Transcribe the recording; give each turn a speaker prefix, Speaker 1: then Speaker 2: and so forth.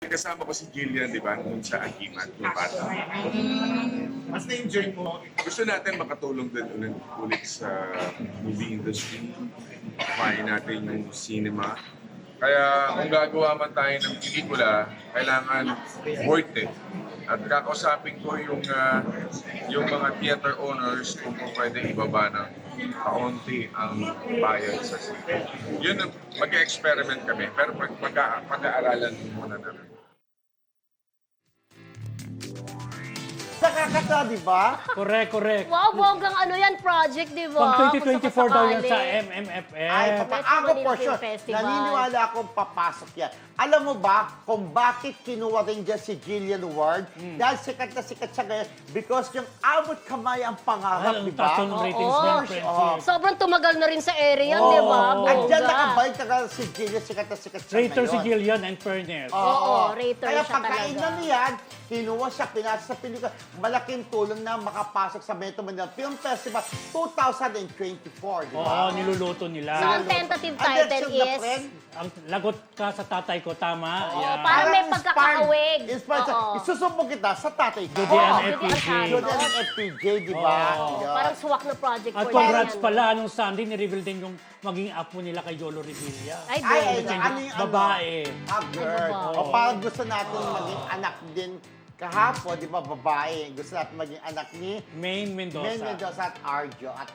Speaker 1: Kasama ko si Jillian, di ba, nung sa Agimat, yung bata.
Speaker 2: Mas na-enjoy mo.
Speaker 1: Gusto natin makatulong din ulit sa movie industry. Kumain natin yung cinema. Kaya kung gagawa man tayo ng pelikula, kailangan worth it. At kakausapin ko yung mga theater owners kung pwede ibaba ng kaunti ang bayad sa cinema. Yun, mag-experiment kami. Pero pag-aaralan muna namin.
Speaker 3: Nakakatawa, di ba?
Speaker 4: Correct.
Speaker 5: Wow, bonggang ano yan, project, di ba?
Speaker 4: Pang 2024 daw yan sa
Speaker 5: sakasakali.
Speaker 4: MMFF.
Speaker 3: Ay,
Speaker 5: Metro
Speaker 3: ako
Speaker 5: Manila
Speaker 3: for
Speaker 5: Film
Speaker 3: sure,
Speaker 5: Festival.
Speaker 3: naniniwala akong papasok yan. Alam mo ba kung bakit kinuha rin dyan si Jillian Ward? Dahil sikat na sikat siya ngayon because yung abot kamay ang pangarap,
Speaker 4: Ang
Speaker 3: di ba?
Speaker 4: taas ng ratings
Speaker 5: Oo.
Speaker 4: ng friendship.
Speaker 5: Sobrang tumagal na rin sa area, di ba?
Speaker 4: Oo.
Speaker 3: Andyan
Speaker 5: Bongga.
Speaker 3: nakabalik talaga si Jillian, sikat na sikat siya
Speaker 4: Rater si
Speaker 3: ngayon.
Speaker 4: Gillian and Fairness.
Speaker 5: Oo, rater
Speaker 3: Kaya
Speaker 5: siya
Speaker 3: pagkain
Speaker 5: talaga.
Speaker 3: na niyan, kinuha siya, pinasa sa pelikula. Malaking tulong na makapasok sa Metro Manila Film Festival 2024, di
Speaker 4: Oo,
Speaker 3: ba?
Speaker 4: niluluto
Speaker 5: So,
Speaker 4: nila.
Speaker 5: ang tentative
Speaker 3: And
Speaker 5: title
Speaker 3: that's the
Speaker 5: is...
Speaker 3: friend.
Speaker 4: Ang lagot ka sa tatay ko, tama?
Speaker 5: Oo,
Speaker 4: Yan.
Speaker 5: parang may
Speaker 3: Parang
Speaker 5: pagkakahawig.
Speaker 3: Inspired siya.
Speaker 5: Oo.
Speaker 3: Isusumbong kita sa tatay ko.
Speaker 4: Judy Ann
Speaker 5: Judy
Speaker 4: FPJ.
Speaker 5: Ann
Speaker 3: Judy Ann FPJ, di ba?
Speaker 4: Oo.
Speaker 3: Yan.
Speaker 5: Parang swak na project
Speaker 4: At
Speaker 5: for
Speaker 4: congrats
Speaker 5: yan.
Speaker 4: pala, anong Sunday, ni-reveal din yung maging apo nila kay Jolo Revilla.
Speaker 5: Ay,
Speaker 3: Ay,
Speaker 5: bongga.
Speaker 3: ano yung ano?
Speaker 4: Babae.
Speaker 3: Girl.
Speaker 5: babae.
Speaker 3: O parang gusto natin maging anak din kahapon, di ba, babae. Gusto natin maging anak ni
Speaker 4: Maine Mendoza.
Speaker 3: Men Mendoza at Arjo. At